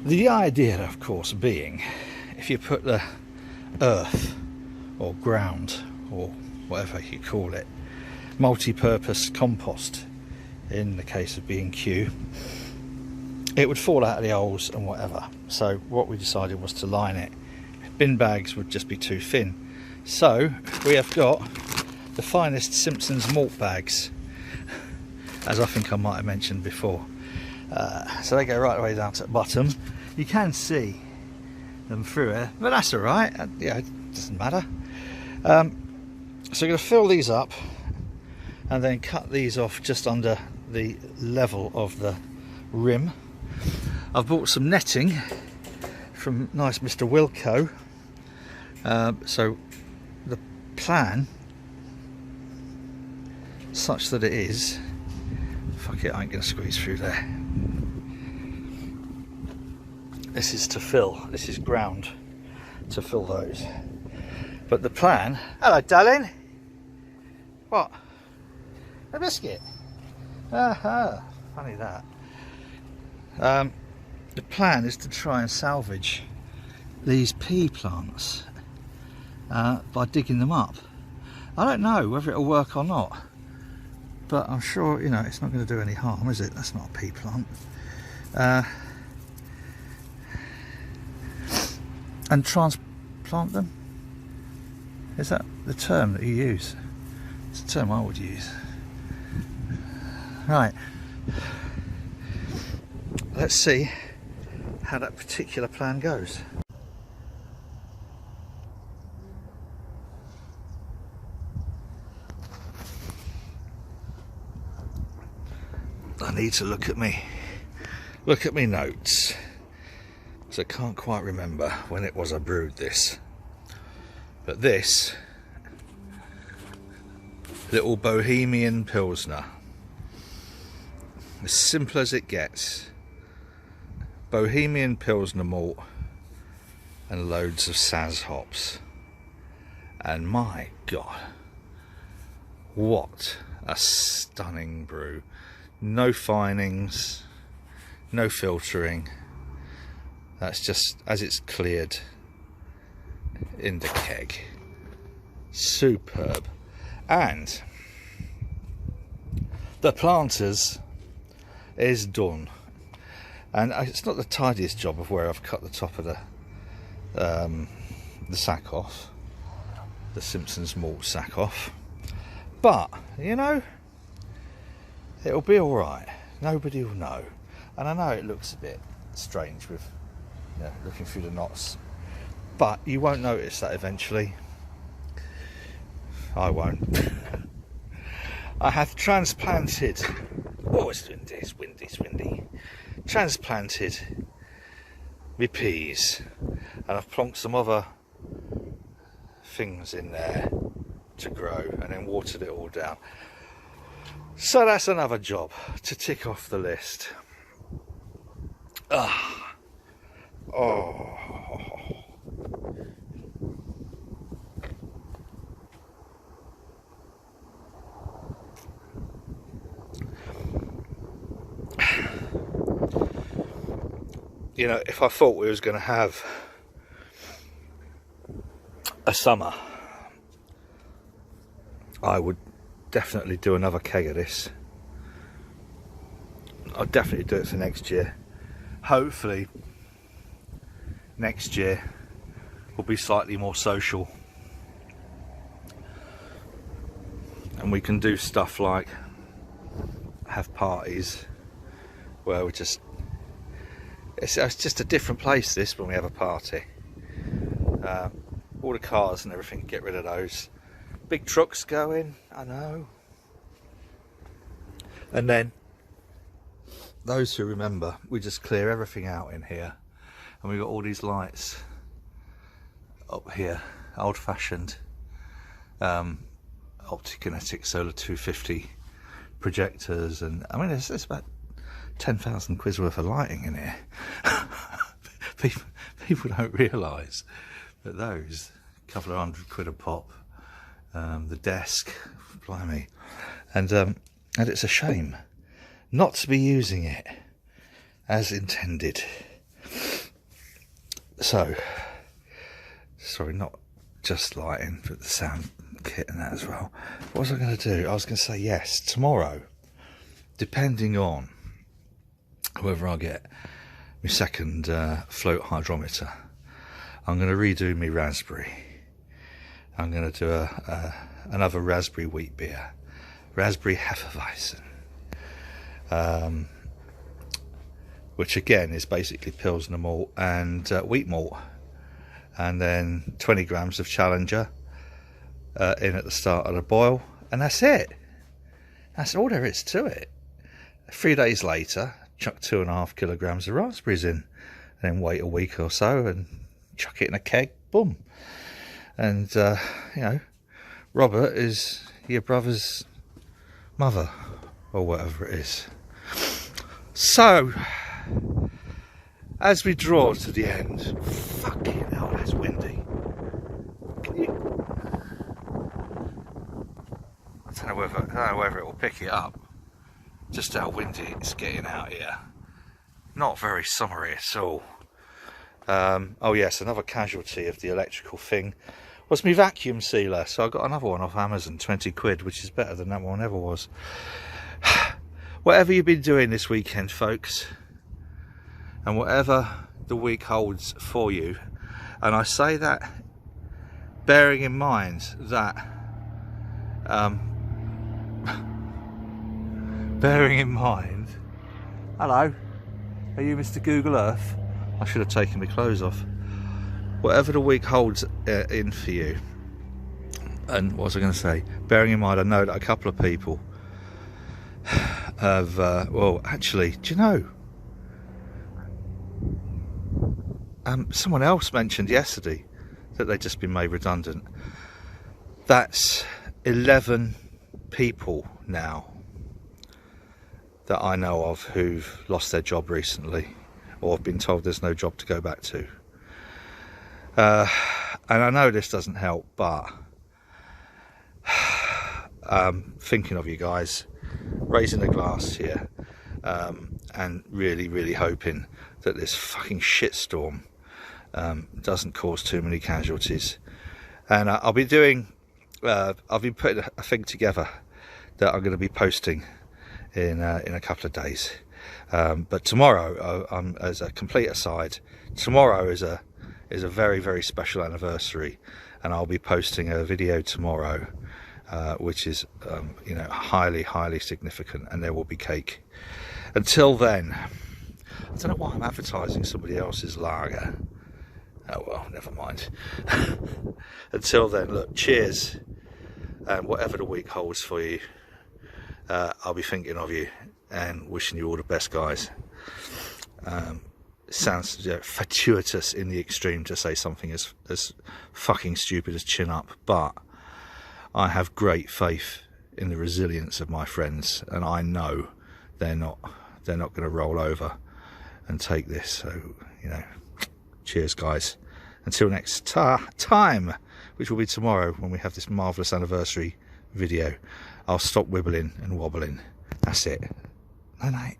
The idea, of course, being if you put the earth or ground or whatever you call it, multi-purpose compost in the case of B&Q, it would fall out of the holes and whatever. So what we decided was to line it. Bin bags would just be too thin, so we have got the finest Simpsons malt bags, as I think I might have mentioned before. So they go right the way down to the bottom. You can see them through here, but that's all right. Yeah, it doesn't matter. So we're going to fill these up and then cut these off just under the level of the rim. I've bought some netting from nice Mr. Wilco. So the plan, such that it is, fuck it, I ain't going to squeeze through there. This is to fill, this is ground to fill those. But the plan, hello darling, what, a biscuit? Aha, funny that. The plan is to try and salvage these pea plants by digging them up. I don't know whether it'll work or not, but I'm sure, you know, it's not going to do any harm, is it? That's not a pea plant. And transplant them? Is that the term that you use? It's the term I would use. Right. Let's see how that particular plan goes. I need to look at me notes, because I can't quite remember when it was I brewed this. But this little Bohemian Pilsner, as simple as it gets. Bohemian Pilsner malt and loads of Saz hops, and my god, what a stunning brew. No finings, no filtering, that's just as it's cleared in the keg. Superb. And the planters is done. And it's not the tidiest job of where I've cut the top of the sack off, the Simpsons malt sack off, but you know, it'll be all right. Nobody will know. And I know it looks a bit strange with, you know, looking through the knots, but you won't notice that eventually. I won't. I have transplanted. Oh, it's windy, it's windy, it's windy. Transplanted my peas, and I've plonked some other things in there to grow, and then watered it all down. So that's another job to tick off the list. Ah, oh. You know, if I thought we was going to have a summer, I would definitely do another keg of this. I'll definitely do it for next year. Hopefully next year will be slightly more social, and we can do stuff like have parties where we just, it's just a different place this when we have a party. All the cars and everything, get rid of those. Big trucks going, I know. And then those who remember, we just clear everything out in here, and we've got all these lights up here, old-fashioned optokinetic solar 250 projectors, and I mean there's about 10,000 quid worth of lighting in here. people don't realise that those, a couple of £100 a pop. The desk, blimey, and it's a shame not to be using it as intended. So, sorry, not just lighting, but the sound kit and that as well. What was I going to do? I was going to say, yes, tomorrow, depending on whether I get my second float hydrometer, I'm going to redo my raspberry. I'm going to do another raspberry wheat beer, raspberry Hefeweizen, which again is basically Pilsner malt and wheat malt, and then 20 grams of Challenger in at the start of the boil, and that's it. That's all there is to it. 3 days later, chuck 2.5 kilograms of raspberries in, and then wait a week or so and chuck it in a keg, boom. And you know, Robert is your brother's mother, or whatever it is. So, as we draw to the end, fucking hell, that's windy. Can you? I don't know whether it will pick it up. Just how windy it's getting out here. Not very summery at all. Oh yes, another casualty of the electrical thing was my vacuum sealer. So I got another one off Amazon, 20 quid, which is better than that one ever was. Whatever you've been doing this weekend, folks, and whatever the week holds for you, and I say that bearing in mind that bearing in mind, hello, are you Mr. Google Earth? I should have taken my clothes off. Whatever the week holds in for you, and what was I going to say? Bearing in mind, I know that a couple of people have, well, actually, do you know? Someone else mentioned yesterday that they'd just been made redundant. That's 11 people now that I know of who've lost their job recently, or have been told there's no job to go back to. And I know this doesn't help, but thinking of you guys, raising a glass here, and really hoping that this fucking shitstorm doesn't cause too many casualties. And I'll be doing, I've been putting a thing together that I'm going to be posting in a couple of days. But tomorrow, as a complete aside, tomorrow is a very special anniversary, and I'll be posting a video tomorrow, which is you know, highly significant, and there will be cake. Until then, I don't know why I'm advertising somebody else's lager. Oh well, never mind. Until then, look, cheers, and whatever the week holds for you, I'll be thinking of you and wishing you all the best, guys. It sounds fortuitous in the extreme to say something as fucking stupid as chin up, but I have great faith in the resilience of my friends, and I know they're not going to roll over and take this. So, you know, cheers, guys. Until next time, which will be tomorrow when we have this marvellous anniversary video, I'll stop wibbling and wobbling. That's it. Night night.